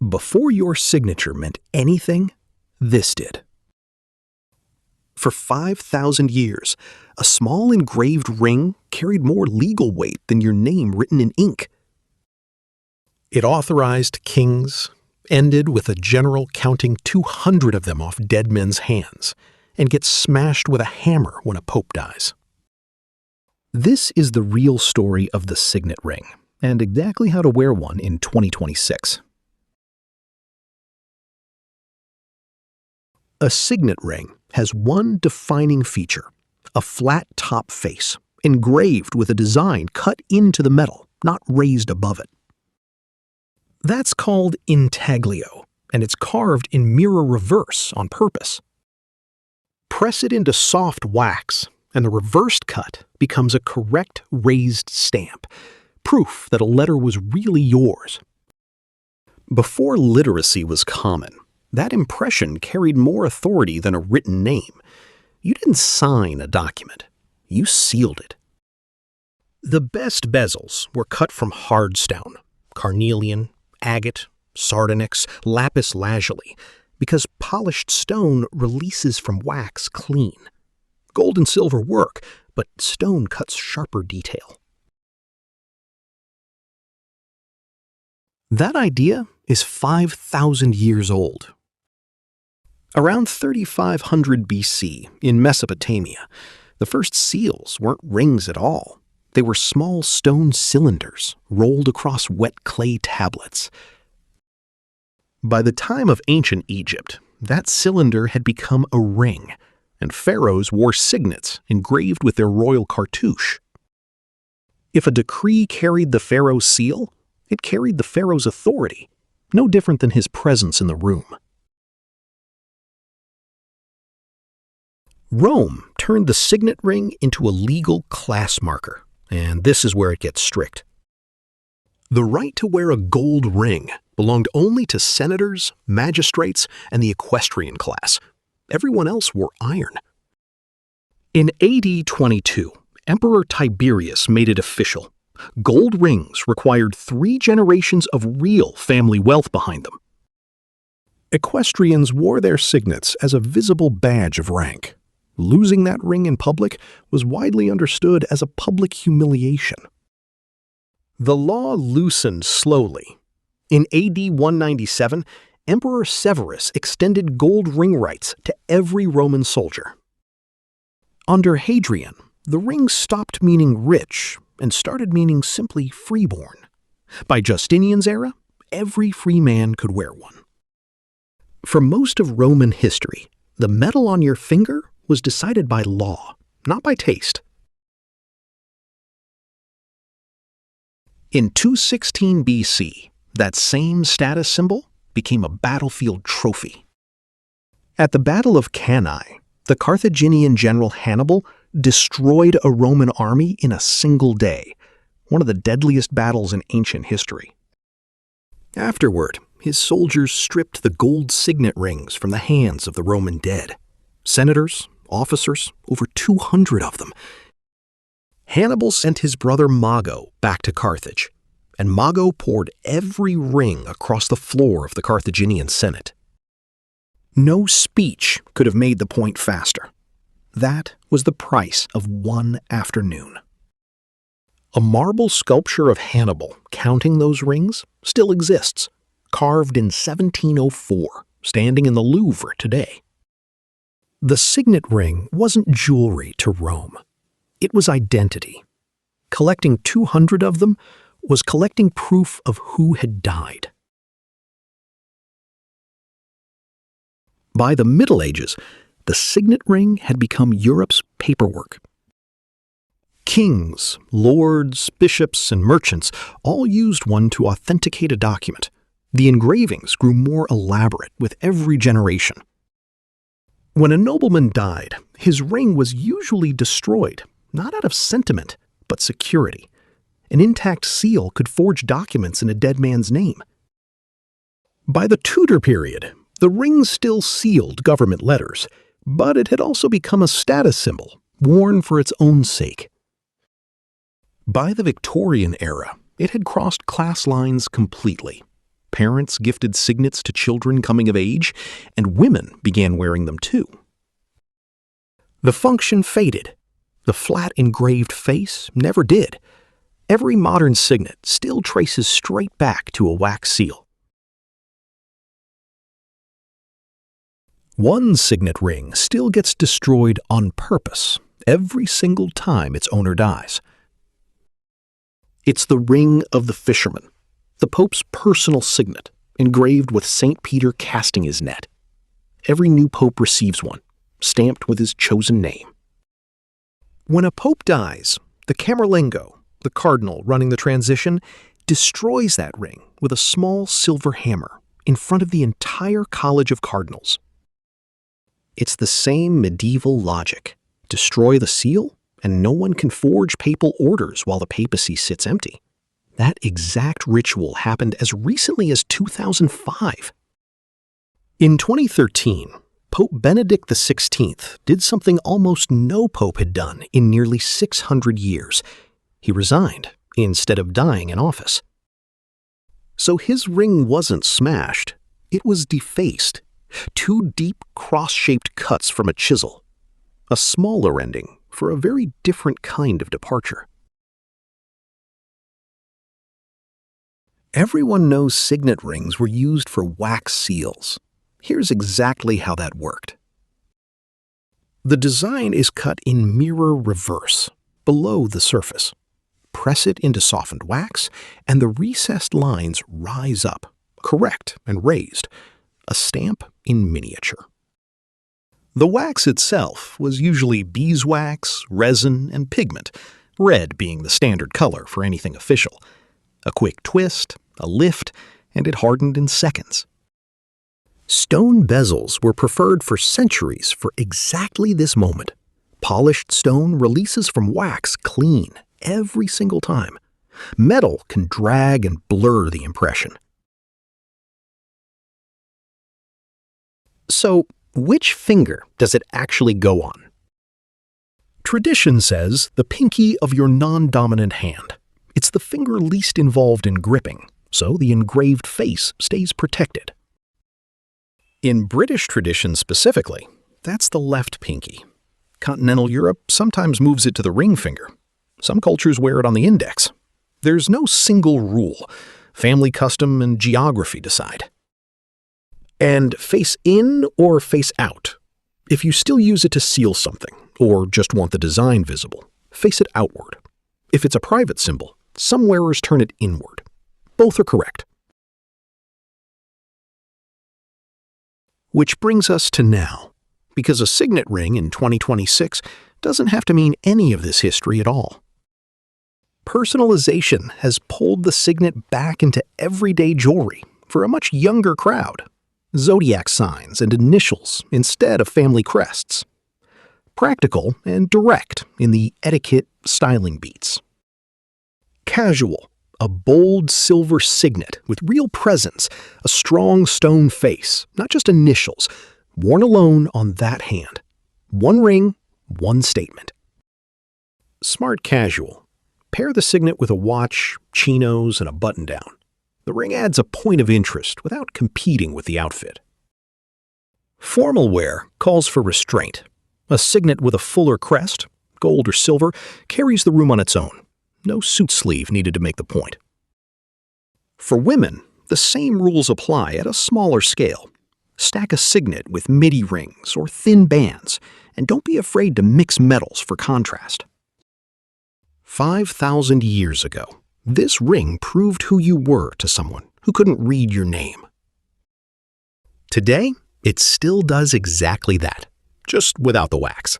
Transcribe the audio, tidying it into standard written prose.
Before your signature meant anything, this did. For 5,000 years, a small engraved ring carried more legal weight than your name written in ink. It authorized kings, ended with a general counting 200 of them off dead men's hands, and gets smashed with a hammer when a pope dies. This is the real story of the signet ring, and exactly how to wear one in 2026. A signet ring has one defining feature, a flat top face, engraved with a design cut into the metal, not raised above it. That's called intaglio, and it's carved in mirror reverse on purpose. Press it into soft wax, and the reversed cut becomes a correct raised stamp, proof that a letter was really yours. Before literacy was common, that impression carried more authority than a written name. You didn't sign a document, you sealed it. The best bezels were cut from hard stone, carnelian, agate, sardonyx, lapis lazuli, because polished stone releases from wax clean. Gold and silver work, but stone cuts sharper detail. That idea is 5,000 years old. Around 3500 BC, in Mesopotamia, the first seals weren't rings at all. They were small stone cylinders rolled across wet clay tablets. By the time of ancient Egypt, that cylinder had become a ring, and pharaohs wore signets engraved with their royal cartouche. If a decree carried the pharaoh's seal, it carried the pharaoh's authority, no different than his presence in the room. Rome turned the signet ring into a legal class marker, and this is where it gets strict. The right to wear a gold ring belonged only to senators, magistrates, and the equestrian class. Everyone else wore iron. In AD 22, Emperor Tiberius made it official. Gold rings required 3 generations of real family wealth behind them. Equestrians wore their signets as a visible badge of rank. Losing that ring in public was widely understood as a public humiliation. The law loosened slowly. In AD 197, Emperor Severus extended gold ring rights to every Roman soldier. Under Hadrian, the ring stopped meaning rich and started meaning simply freeborn. By Justinian's era, every free man could wear one. For most of Roman history, the metal on your finger was decided by law, not by taste. In 216 BC, that same status symbol became a battlefield trophy. At the Battle of Cannae, the Carthaginian general Hannibal destroyed a Roman army in a single day, one of the deadliest battles in ancient history. Afterward, his soldiers stripped the gold signet rings from the hands of the Roman dead. Senators, officers, over 200 of them. Hannibal sent his brother Mago back to Carthage, and Mago poured every ring across the floor of the Carthaginian Senate. No speech could have made the point faster. That was the price of one afternoon. A marble sculpture of Hannibal counting those rings still exists, carved in 1704, standing in the Louvre today. The signet ring wasn't jewelry to Rome. It was identity. Collecting 200 of them was collecting proof of who had died. By the Middle Ages, the signet ring had become Europe's paperwork. Kings, lords, bishops, and merchants all used one to authenticate a document. The engravings grew more elaborate with every generation. When a nobleman died, his ring was usually destroyed, not out of sentiment, but security. An intact seal could forge documents in a dead man's name. By the Tudor period, the ring still sealed government letters, but it had also become a status symbol, worn for its own sake. By the Victorian era, it had crossed class lines completely. Parents gifted signets to children coming of age, and women began wearing them too. The function faded. The flat engraved face never did. Every modern signet still traces straight back to a wax seal. One signet ring still gets destroyed on purpose every single time its owner dies. It's the ring of the Fisherman, the Pope's personal signet, engraved with St. Peter casting his net. Every new pope receives one, stamped with his chosen name. When a pope dies, the Camerlengo, the cardinal running the transition, destroys that ring with a small silver hammer in front of the entire College of Cardinals. It's the same medieval logic. Destroy the seal, and no one can forge papal orders while the papacy sits empty. That exact ritual happened as recently as 2005. In 2013, Pope Benedict XVI did something almost no pope had done in nearly 600 years. He resigned instead of dying in office. So his ring wasn't smashed, it was defaced. 2 deep cross-shaped cuts from a chisel. A smaller ending for a very different kind of departure. Everyone knows signet rings were used for wax seals. Here's exactly how that worked. The design is cut in mirror reverse, below the surface. Press it into softened wax, and the recessed lines rise up, correct and raised. A stamp in miniature. The wax itself was usually beeswax, resin, and pigment, red being the standard color for anything official. A quick twist, a lift, and it hardened in seconds. Stone bezels were preferred for centuries for exactly this moment. Polished stone releases from wax clean every single time. Metal can drag and blur the impression. So, which finger does it actually go on? Tradition says the pinky of your non-dominant hand. It's the finger least involved in gripping, so the engraved face stays protected. In British tradition specifically, that's the left pinky. Continental Europe sometimes moves it to the ring finger. Some cultures wear it on the index. There's no single rule. Family custom and geography decide. And face in or face out. If you still use it to seal something, or just want the design visible, face it outward. If it's a private symbol, some wearers turn it inward. Both are correct. Which brings us to now, because a signet ring in 2026 doesn't have to mean any of this history at all. Personalization has pulled the signet back into everyday jewelry for a much younger crowd. Zodiac signs and initials instead of family crests. Practical and direct in the etiquette styling beats. Casual, a bold silver signet with real presence, a strong stone face, not just initials, worn alone on that hand. One ring, one statement. Smart casual. Pair the signet with a watch, chinos, and a button-down. The ring adds a point of interest without competing with the outfit. Formal wear calls for restraint. A signet with a fuller crest, gold or silver, carries the room on its own. No suit sleeve needed to make the point. For women, the same rules apply at a smaller scale. Stack a signet with midi rings or thin bands, and don't be afraid to mix metals for contrast. 5,000 years ago, this ring proved who you were to someone who couldn't read your name. Today, it still does exactly that, just without the wax.